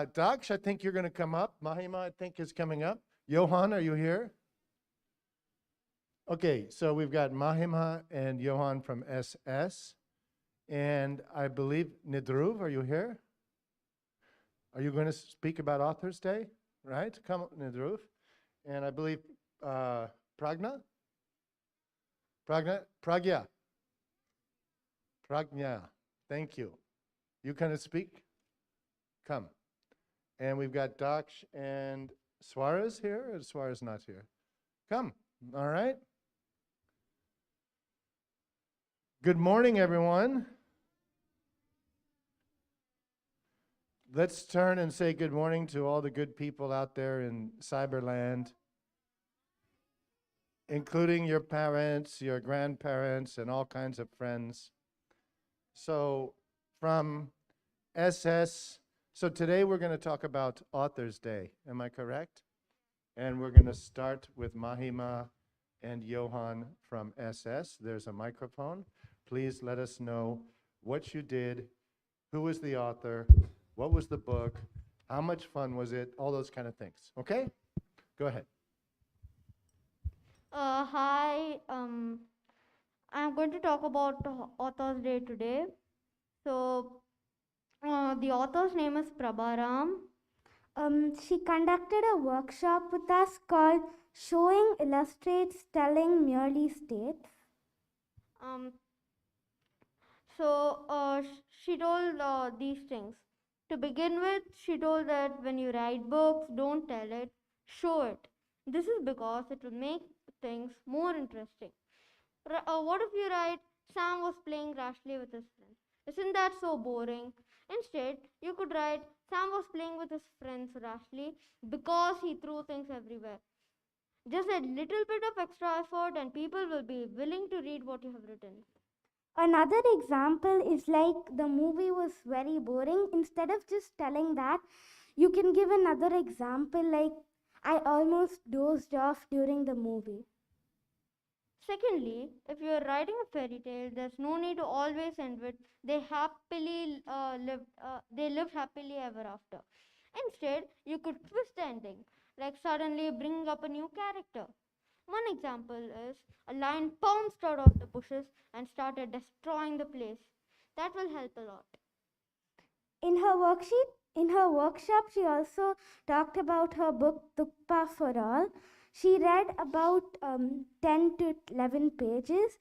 Daksh, I think you're going to come up. Mahima, I think, is coming up. Johan, are you here? Okay, so we've got Mahima and Johan from SS. And I believe, Nidruv, are you here? Are you going to speak about Authors Day? Right? Come, Nidruv. And I believe Pragna? Pragya. Pragnya. Thank you. You kind of speak? Come. And we've got Daksh and Suarez here, or Suarez not here? Come. All right. Good morning, everyone. Let's turn and say good morning to all the good people out there in Cyberland, including your parents, your grandparents, and all kinds of friends. So from SS, so today we're going to talk about Authors Day. Am I correct? And we're going to start with Mahima and Johan from SS. There's a microphone. Please let us know what you did, who was the author, what was the book, how much fun was it, all those kind of things. Okay? Go ahead. Hi, I'm going to talk about Author's Day today. So, the author's name is Prabharam. She conducted a workshop with us called Showing Illustrates, Telling Merely States. Um, she told these things. To begin with, she told that when you write books, don't tell it, show it. This is because it will make things more interesting. What if you write, Sam was playing rashly with his friends? Isn't that so boring? Instead, you could write, Sam was playing with his friends rashly because he threw things everywhere. Just a little bit of extra effort, and people will be willing to read what you have written. Another example is like the movie was very boring. Instead of just telling that, you can give another example like, I almost dozed off during the movie. Secondly, if you are writing a fairy tale, there's no need to always end with they lived happily ever after. Instead, you could twist the ending, like suddenly bring up a new character. One example is a lion pounced out of the bushes and started destroying the place. That will help a lot. In her workshop, she also talked about her book Tukpa for All. She read about 10 to 11 pages.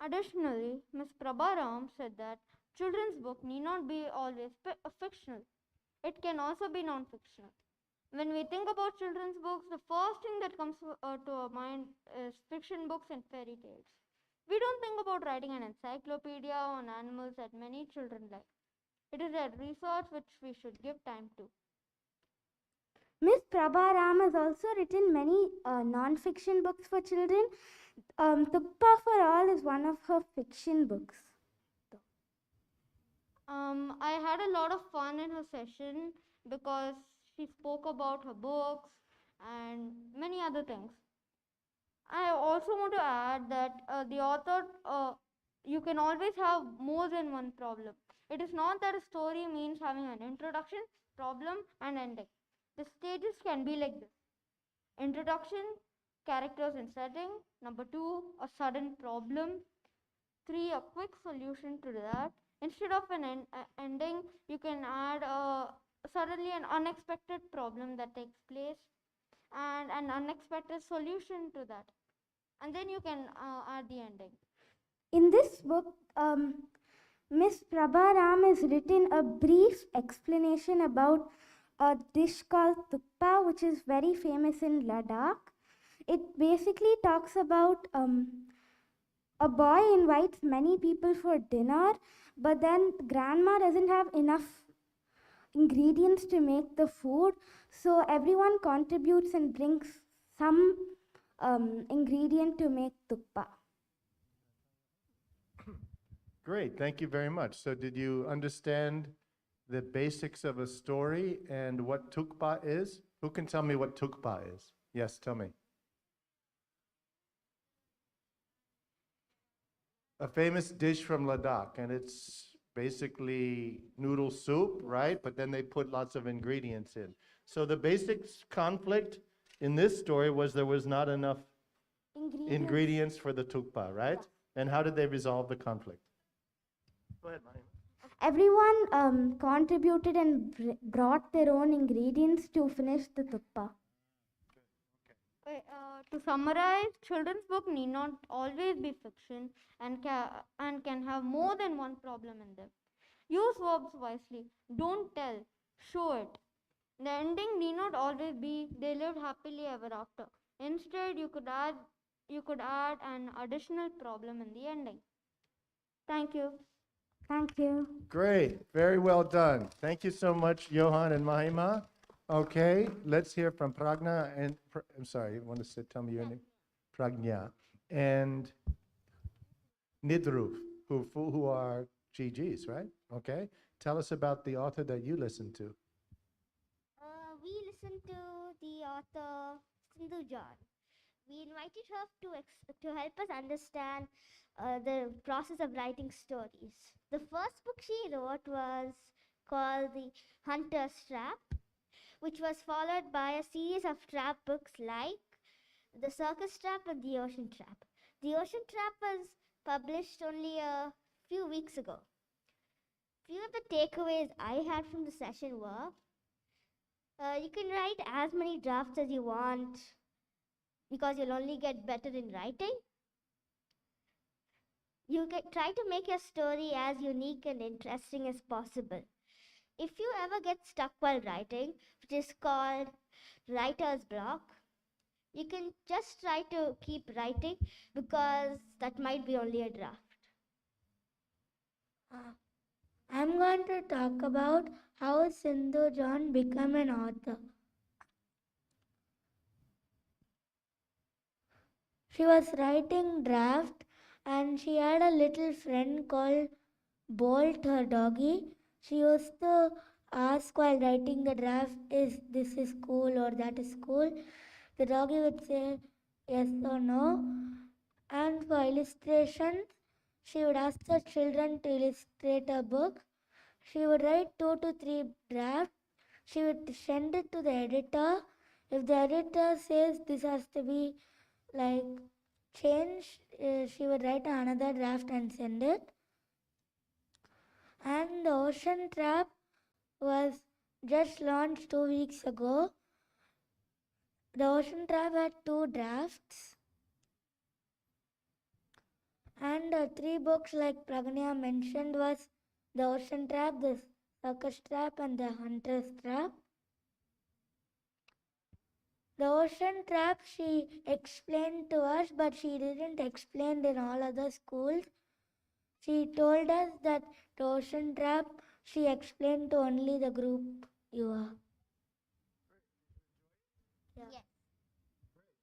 Additionally, Ms. Prabharam said that children's book need not be always fictional. It can also be non-fictional. When we think about children's books, the first thing that comes to our mind is fiction books and fairy tales. We don't think about writing an encyclopedia on animals that many children like. It is a research which we should give time to. Miss Prabha Ram has also written many non-fiction books for children. Tukpa for All is one of her fiction books. I had a lot of fun in her session because she spoke about her books and many other things. I also want to add that the author, you can always have more than one problem. It is not that a story means having an introduction, problem, and ending. The stages can be like this: introduction, characters and setting. Number two, a sudden problem. Three, a quick solution to that. Instead of an ending, you can add suddenly an unexpected problem that takes place and an unexpected solution to that, and then you can add the ending. In this book, Miss Prabha Ram has written a brief explanation about a dish called tukpa, which is very famous in Ladakh. It basically talks about a boy invites many people for dinner, but then grandma doesn't have enough ingredients to make the food, so everyone contributes and brings some ingredient to make tukpa. Great, thank you very much. So did you understand the basics of a story and what tukpa is? Who can tell me what tukpa is? Yes, tell me. A famous dish from Ladakh, and it's basically noodle soup, right? But then they put lots of ingredients in. So the basic conflict in this story was there was not enough ingredients for the tukpa, right? And how did they resolve the conflict? Go ahead, Mahima. Everyone contributed and brought their own ingredients to finish the tukpa. To summarize, children's book need not always be fiction and can have more than one problem in them. Use verbs wisely. Don't tell. Show it. The ending need not always be they lived happily ever after. Instead, you could add an additional problem in the ending. Thank you. Thank you. Great, very well done. Thank you so much, Johan and Mahima. Okay, let's hear from Pragna and, I'm sorry, you want to tell me your name? Pragna and Nidrup, who are GGs, right? Okay, tell us about the author that you listened to. We listened to the author Sindhu John. We invited her to help us understand the process of writing stories. The first book she wrote was called The Hunter's Trap, which was followed by a series of trap books like The Circus Trap and The Ocean Trap. The Ocean Trap was published only a few weeks ago. Few of the takeaways I had from the session were you can write as many drafts as you want because you'll only get better in writing. You can try to make your story as unique and interesting as possible. If you ever get stuck while writing, which is called writer's block, you can just try to keep writing because that might be only a draft. I'm going to talk about how Sindhu John became an author. She was writing draft and she had a little friend called Bolt, her doggy. She used to ask while writing the draft, is this is cool or that is cool? The doggy would say yes or no. And for illustrations, she would ask the children to illustrate a book. She would write 2 to 3 drafts. She would send it to the editor. If the editor says this has to be like changed, she would write another draft and send it. And the Ocean Trap was just launched 2 weeks ago. The Ocean Trap had 2 drafts. And 3 books like Pragnya mentioned was The Ocean Trap, The Circus Trap and The Hunter's Trap. The Ocean Trap she explained to us, but she didn't explain in all other schools. She told us that the Ocean Trap she explained to only the group you are. Yeah. Yes. Great.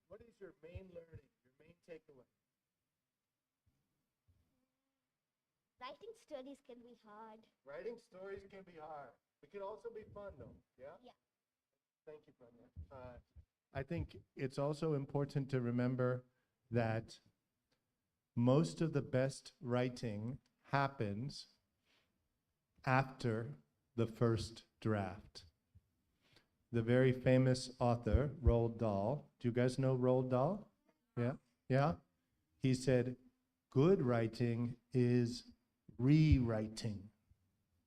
What is your main learning, your main takeaway? Writing stories can be hard. Writing stories can be hard. It can also be fun, though. Yeah? Yeah. Thank you, Pragya. I think it's also important to remember that most of the best writing happens after the first draft. The very famous author, Roald Dahl, do you guys know Roald Dahl? Yeah? Yeah? He said, good writing is rewriting.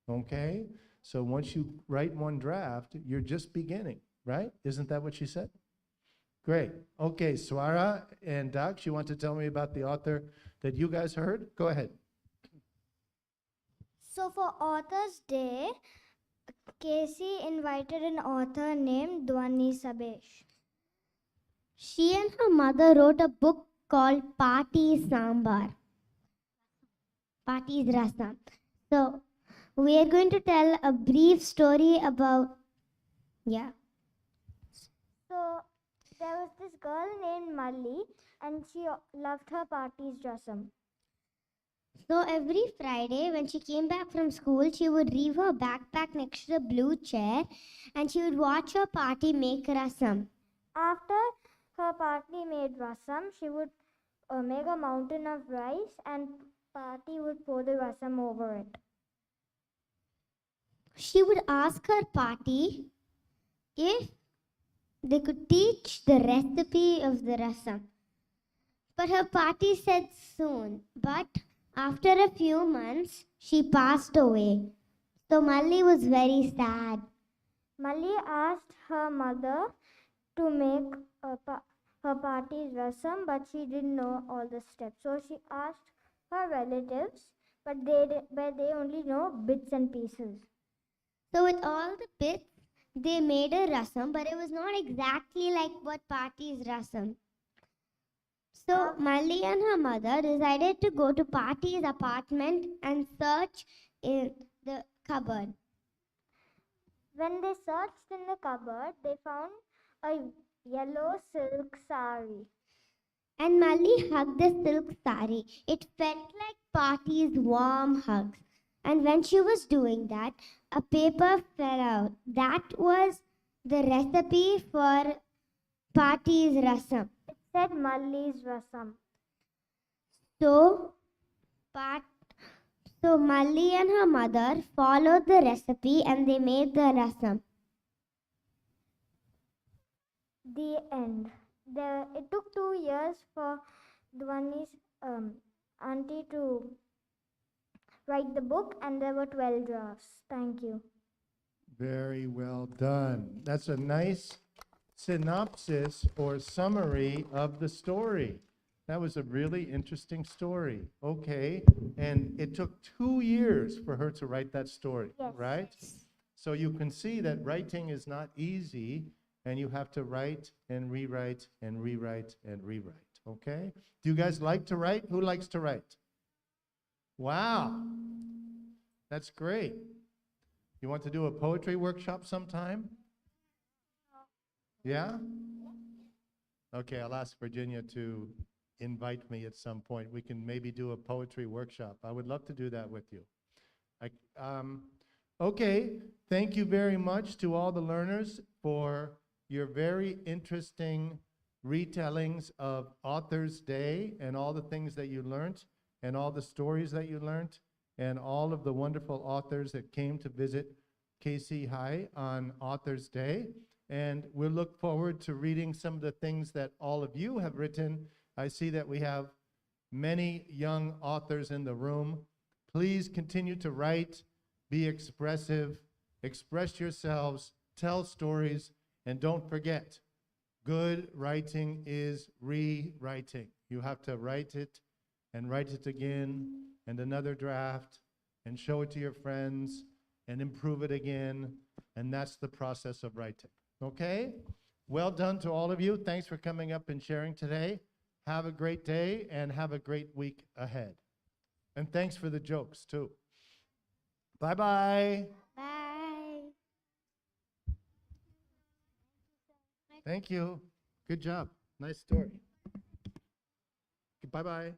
Okay? So once you write one draft, you're just beginning, right? Isn't that what you said? Great. Okay, Swara and Daksh, you want to tell me about the author that you guys heard? Go ahead. So for Author's Day, Casey invited an author named Dwani Sabesh. She and her mother wrote a book called Party Sambar. Party's Rasam. So we are going to tell a brief story about, So there was this girl named Malli and she loved her party's rasam. So every Friday when she came back from school, she would leave her backpack next to the blue chair and she would watch her party make rasam. After her party made rasam, she would make a mountain of rice and Party would pour the rasam over it. She would ask her party if they could teach the recipe of the rasam. But her party said soon. But after a few months, she passed away. So Malli was very sad. Malli asked her mother to make her party's rasam, but she didn't know all the steps. So she asked her relatives, but they only know bits and pieces. So with all the bits, they made a rasam, but it was not exactly like what Party's rasam. So Malli and her mother decided to go to Party's apartment and search in the cupboard. When they searched in the cupboard, they found a yellow silk sari. And Malli hugged the silk sari. It felt like Party's warm hugs. And when she was doing that, a paper fell out. That was the recipe for Party's rasam. It said Malli's rasam. So, Malli and her mother followed the recipe and they made the rasam. The end. It took 2 years for Dhwani's auntie to write the book, and there were 12 drafts. Thank you. Very well done. That's a nice synopsis or summary of the story. That was a really interesting story. Okay. And it took 2 years for her to write that story, Yes. right? So you can see that writing is not easy, and you have to write and rewrite and rewrite and rewrite. Okay? Do you guys like to write? Who likes to write? Wow. That's great. You want to do a poetry workshop sometime? Yeah? Okay, I'll ask Virginia to invite me at some point. We can maybe do a poetry workshop. I would love to do that with you. Okay, thank you very much to all the learners for your very interesting retellings of Author's Day and all the things that you learned and all the stories that you learned and all of the wonderful authors that came to visit KC High on Author's Day. And we'll look forward to reading some of the things that all of you have written. I see that we have many young authors in the room. Please continue to write, be expressive, express yourselves, tell stories, and don't forget, good writing is rewriting. You have to write it and write it again and another draft and show it to your friends and improve it again. And that's the process of writing. Okay? Well done to all of you. Thanks for coming up and sharing today. Have a great day and have a great week ahead. And thanks for the jokes too. Bye-bye. Bye. Thank you. Good job. Nice story. Bye-bye.